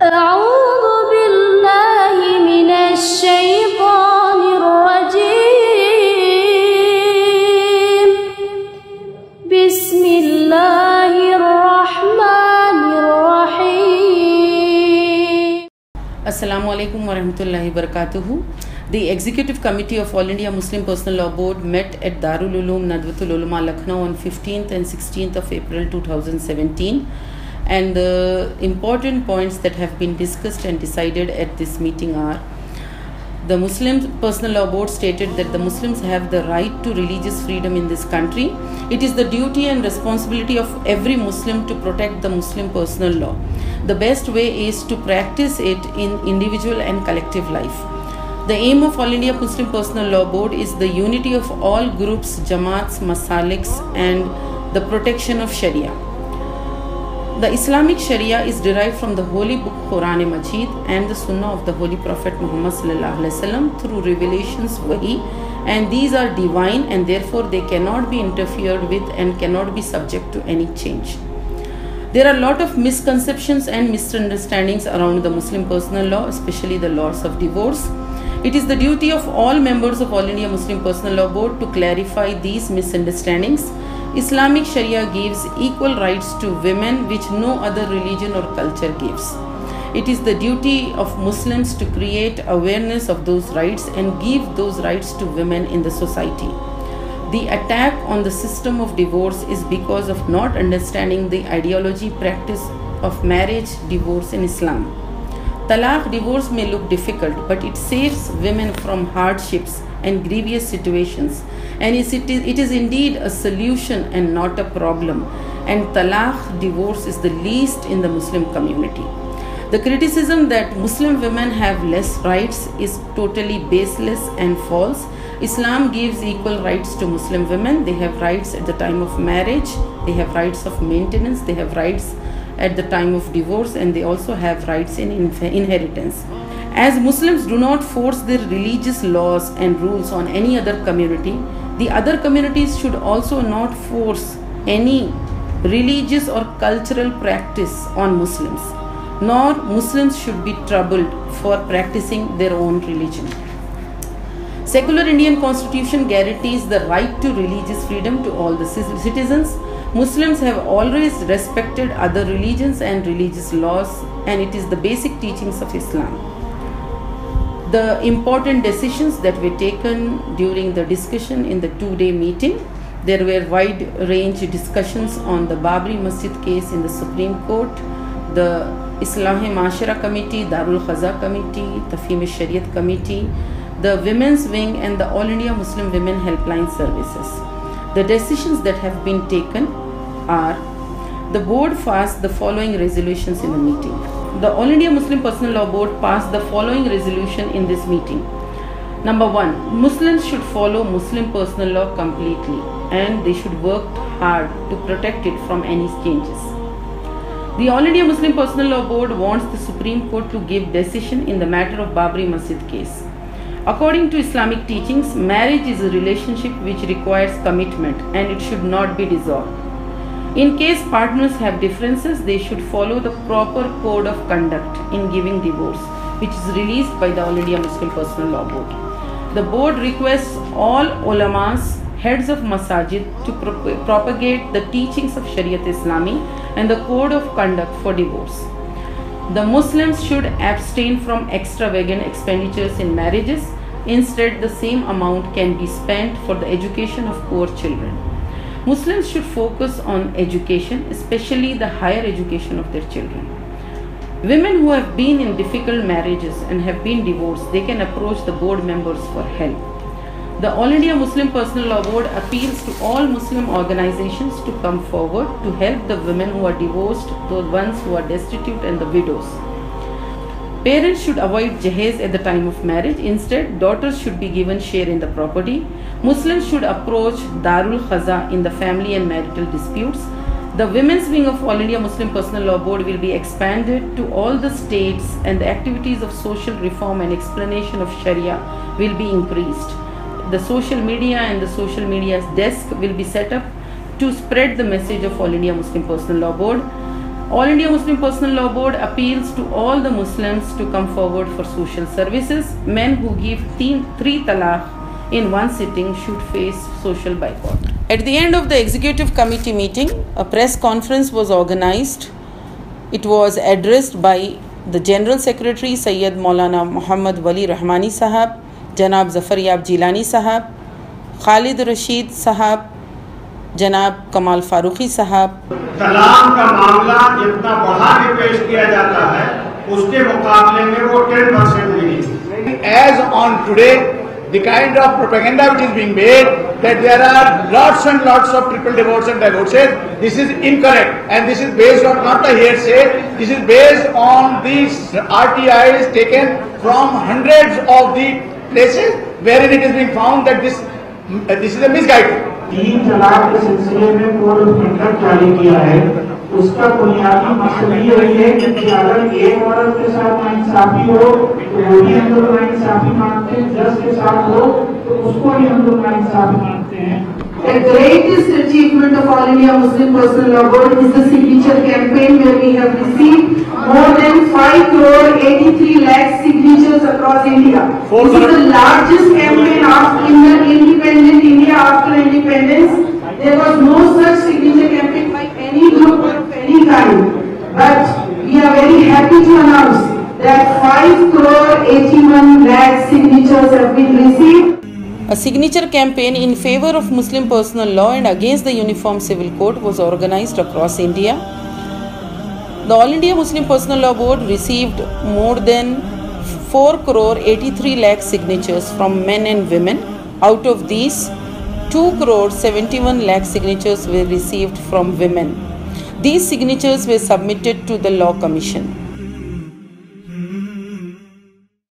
أعوذ بالله من الشيطان الرجيم بسم الله الرحمن الرحيم. Assalamu alaikum wa rahmatullahi wa barakatuhu. The Executive Committee of All India Muslim Personal Law Board met at Darul Uloom Nadwatul Ulama Lucknow on 15th and 16th of April 2017, and the important points that have been discussed and decided at this meeting are: the Muslim Personal Law Board stated that the Muslims have the right to religious freedom in this country. It is the duty and responsibility of every Muslim to protect the Muslim personal law. The best way is to practice it in individual and collective life. The aim of All India Muslim Personal Law Board is the unity of all groups, jamaats, masaliks, and the protection of Sharia. The Islamic Sharia is derived from the Holy Book Quran Majid and the Sunnah of the Holy Prophet Muhammad ﷺ through revelations wahi, and these are divine and therefore they cannot be interfered with and cannot be subject to any change. There are a lot of misconceptions and misunderstandings around the Muslim personal law, especially the laws of divorce. It is the duty of all members of All India Muslim Personal Law Board to clarify these misunderstandings. Islamic Sharia gives equal rights to women which no other religion or culture gives. It is the duty of Muslims to create awareness of those rights and give those rights to women in the society. The attack on the system of divorce is because of not understanding the ideology practice of marriage divorce in Islam. Talaq divorce may look difficult, but it saves women from hardships and grievous situations, and it is indeed a solution and not a problem, and talaq divorce is the least in the Muslim community. The criticism that Muslim women have less rights is totally baseless and false. Islam gives equal rights to Muslim women. They have rights at the time of marriage, they have rights of maintenance, they have rights at the time of divorce, and they also have rights in inheritance. As Muslims do not force their religious laws and rules on any other community, the other communities should also not force any religious or cultural practice on Muslims, nor Muslims should be troubled for practicing their own religion. Secular Indian Constitution guarantees the right to religious freedom to all the citizens. Muslims have always respected other religions and religious laws, and it is the basic teachings of Islam. The important decisions that were taken during the discussion in the two-day meeting, there were wide-range discussions on the Babri Masjid case in the Supreme Court, the Islahi Mashara Committee, Darul Khaza Committee, Tafhim-e-Shariat Committee, the Women's Wing, and the All India Muslim Women Helpline Services. The decisions that have been taken are: the board passed the following resolutions in the meeting. The All India Muslim Personal Law Board passed the following resolution in this meeting. Number 1, Muslims should follow Muslim personal law completely, and they should work hard to protect it from any changes. The All India Muslim Personal Law Board wants the Supreme Court to give decision in the matter of Babri Masjid case. According to Islamic teachings, marriage is a relationship which requires commitment and it should not be dissolved. In case partners have differences, they should follow the proper code of conduct in giving divorce, which is released by the All India Muslim Personal Law Board. The board requests all ulamas, heads of masajid, to propagate the teachings of Shariat Islami and the code of conduct for divorce. The Muslims should abstain from extravagant expenditures in marriages. Instead, the same amount can be spent for the education of poor children. Muslims should focus on education, especially the higher education of their children. Women who have been in difficult marriages and have been divorced, they can approach the board members for help. The All India Muslim Personal Law Board appeals to all Muslim organizations to come forward to help the women who are divorced, those ones who are destitute, and the widows. Parents should avoid jahez at the time of marriage. Instead, daughters should be given share in the property. Muslims should approach Darul Khaza in the family and marital disputes. The Women's Wing of All India Muslim Personal Law Board will be expanded to all the states, and the activities of social reform and explanation of Sharia will be increased. The social media and the social media's desk will be set up to spread the message of All India Muslim Personal Law Board. All India Muslim Personal Law Board appeals to all the Muslims to come forward for social services. Men who give 3 talaq in one sitting should face social boycott. At the end of the Executive Committee meeting, a press conference was organized. It was addressed by the General Secretary Sayyid Maulana Muhammad Wali Rahmani Sahab, Janab Zafaryab Jilani Sahab, Khalid Rashid Sahab, जनाब कमाल फारूकी साहब। तलाक का मामला जितना बढ़ा के पेश किया जाता है उसके मुकाबले में वो 10% मिली। As on today, the kind of propaganda which is being made that there are lots and lots of triple divorce and divorces, this is incorrect, and this is based on not the hearsay. This is based on these RTIs taken from hundreds of the places wherein it is being found that this is a misguidance. 3 तलाक के सिलसिले में code of conduct जारी किया है। उसका बुनियादी मकसद ये है कि अगर एक औरत के साथ नाइंसाफी हो तो वो भी हम लोग नाइंसाफी मानते हैं, जज के साथ हो तो उसको भी हम लोग नाइंसाफी मानते हैं। The greatest achievement of All India Muslim Personal Law Board is the signature campaign where we have received more than 5 crore 83 lakh signatures across India. This is the largest campaign in the independent India after independence. There was no such signature campaign by any group of any kind. But we are very happy to announce that 5 crore 81 lakh signatures have been received. A signature campaign in favor of Muslim personal law and against the Uniform Civil Code was organized across India. The All India Muslim Personal Law Board received more than 4 crore 83 lakh signatures from men and women. Out of these, 2 crore 71 lakh signatures were received from women. These signatures were submitted to the Law Commission.